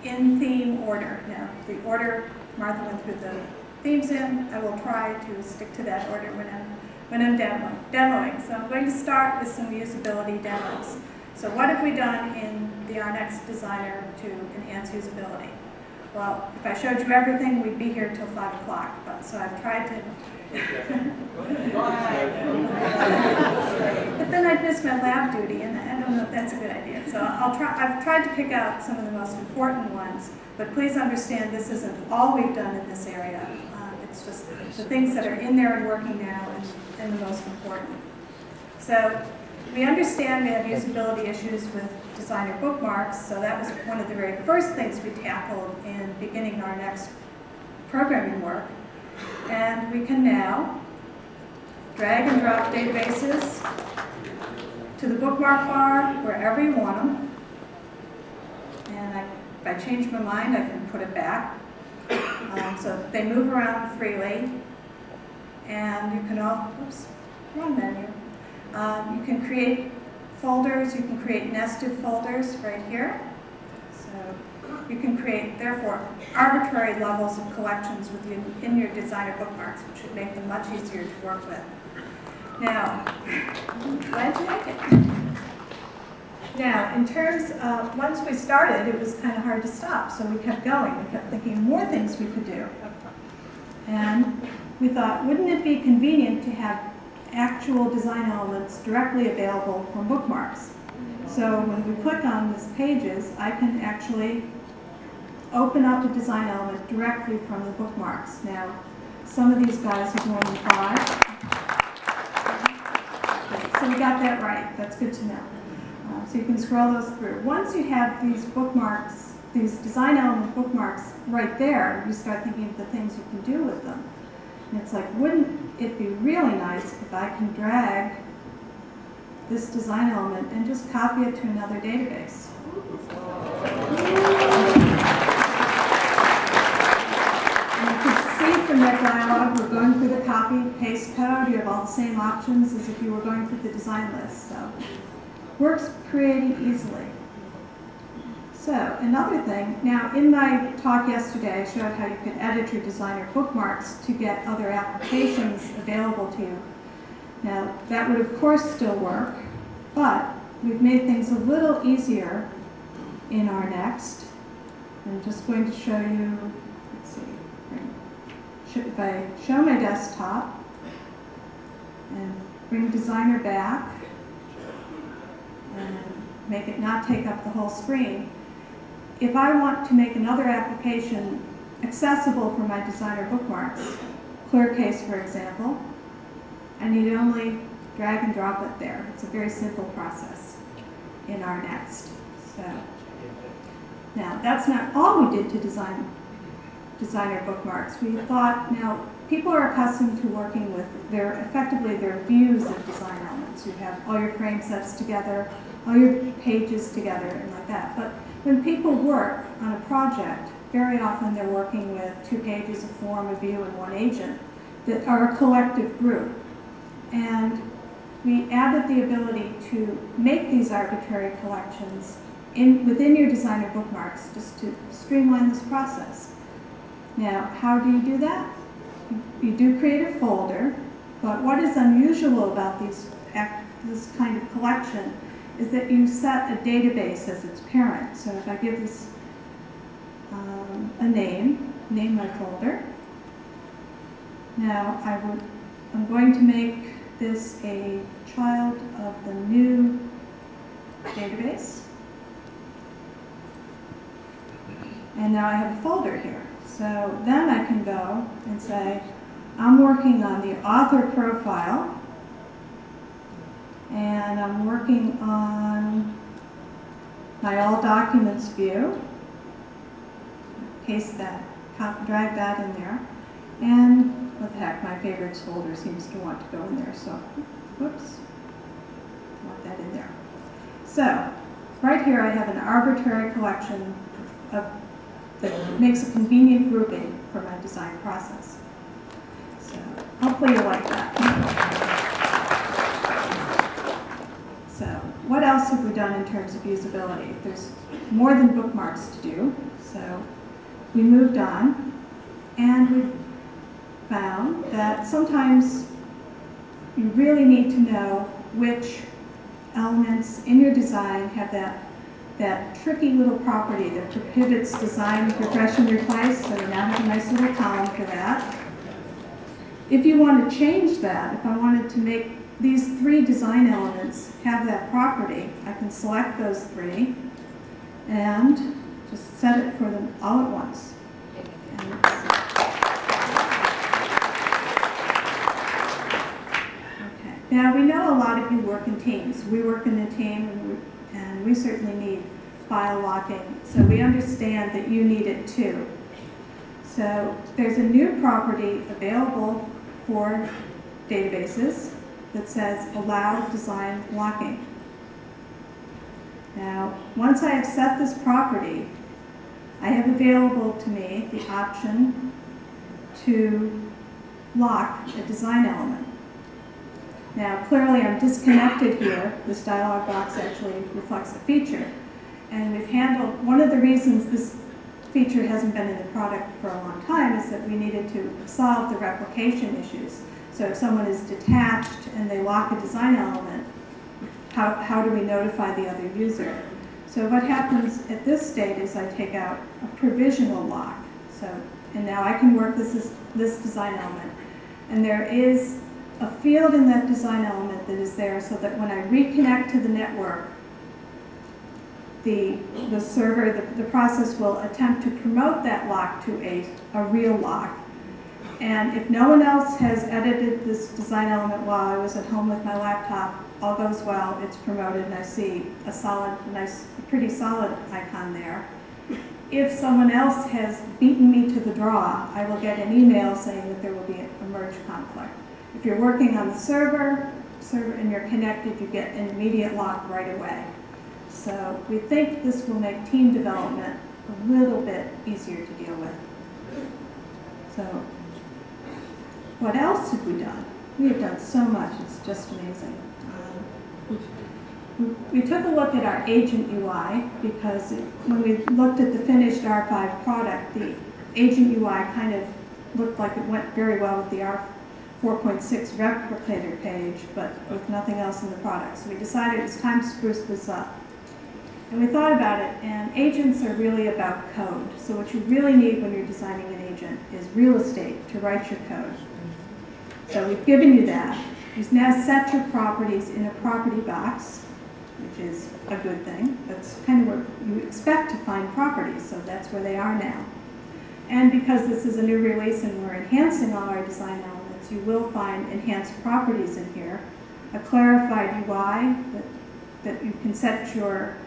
In theme order. Now, the order Martha went through the themes in, I will try to stick to that order when I'm demoing. So I'm going to start with some usability demos. So what have we done in the R.Next Designer to enhance usability? Well, if I showed you everything, we'd be here till 5 o'clock. So I've tried to. But then I'd miss my lab duty, and I don't know if that's a good idea. So I've tried to pick out some of the most important ones, but please understand this isn't all we've done in this area. It's just the things that are in there and working now and the most important. So we understand we have usability issues with designer bookmarks, so that was one of the very first things we tackled in beginning our next programming work. And we can now drag and drop databases to the bookmark bar wherever you want them. And if I change my mind, I can put it back. So they move around freely. And you can wrong menu. You can create folders, you can create nested folders right here. So you can create, therefore, arbitrary levels of collections in your designer bookmarks, which should make them much easier to work with. Now, glad to make it. Now, in terms of, once we started, it was kind of hard to stop, so we kept going. We kept thinking of more things we could do. And we thought, wouldn't it be convenient to have actual design elements directly available from bookmarks? So when we click on this pages, I can actually open up a design element directly from the bookmarks. Now, some of these guys have more than 5. So we got that right. That's good to know. So you can scroll those through. Once you have these bookmarks, these design element bookmarks right there, you start thinking of the things you can do with them. And it's like, wouldn't it be really nice if I can drag this design element and just copy it to another database? And you can see from that dialog, we're going through the copy, paste code. You have all the same options as if you were going through the design list. So works pretty easily. So another thing, now in my talk yesterday, I showed how you could edit your designer bookmarks to get other applications available to you. Now that would of course still work, but we've made things a little easier in R.Next. I'm just going to show you, let's see, if I show my desktop and bring designer back and make it not take up the whole screen, if I want to make another application accessible for my designer bookmarks, ClearCase for example, I need only drag and drop it there. It's a very simple process in R.Next. So now that's not all we did to design designer bookmarks. We thought, now people are accustomed to working with effectively their views of design elements. You have all your frame sets together, all your pages together, and like that. But when people work on a project, very often they're working with 2 pages, a form, a view, and 1 agent that are a collective group. And we added the ability to make these arbitrary collections within your designer bookmarks just to streamline this process. Now, how do you do that? You do create a folder, but what is unusual about this kind of collection is that you set a database as its parent. So if I give this a name my folder. Now I'm going to make this a child of the new database. And now I have a folder here. So then I can go and say, I'm working on the author profile, and I'm working on my all documents view. Paste that, drag that in there. And what the heck, my favorites folder seems to want to go in there, so whoops, want that in there. So right here I have an arbitrary collection that makes a convenient grouping for my design process. So hopefully you like that. So what else have we done in terms of usability? There's more than bookmarks to do, so we moved on, and we found that sometimes you really need to know which elements in your design have that tricky little property that prohibits design, refresh, and replace, so we now have a nice little column for that. If you want to change that, if I wanted to make these 3 design elements have that property, I can select those 3 and just set it for them all at once. Okay. Now we know a lot of you work in teams. We work in a team, and we certainly need file locking, so we understand that you need it too. So there's a new property available for databases that says allow design locking. Now, once I have set this property, I have available to me the option to lock a design element. Now, clearly I'm disconnected here. This dialog box actually reflects a feature. And we've handled, one of the reasons this feature hasn't been in the product for a long time is that we needed to solve the replication issues. So if someone is detached and they lock a design element, how do we notify the other user? So what happens at this state is I take out a provisional lock. So, and now I can work this design element. And there is a field in that design element that is there so that when I reconnect to the network, the server, the process will attempt to promote that lock to a real lock. And if no one else has edited this design element while I was at home with my laptop, all goes well, it's promoted, and I see a solid, nice, pretty solid icon there. If someone else has beaten me to the draw, I will get an email saying that there will be a merge conflict. If you're working on the server and you're connected, you get an immediate lock right away. So we think this will make team development a little bit easier to deal with. So what else have we done? We have done so much, it's just amazing. We took a look at our agent UI because when we looked at the finished R5 product, the agent UI kind of looked like it went very well with the R4.6 replicator page, but with nothing else in the product. So we decided it was time to spruce this up. And we thought about it, and agents are really about code. So what you really need when you're designing an agent is real estate to write your code. So we've given you that. You've now set your properties in a property box, which is a good thing. That's kind of where you expect to find properties, so that's where they are now. And because this is a new release and we're enhancing all our design elements, you will find enhanced properties in here, a clarified UI that you can set your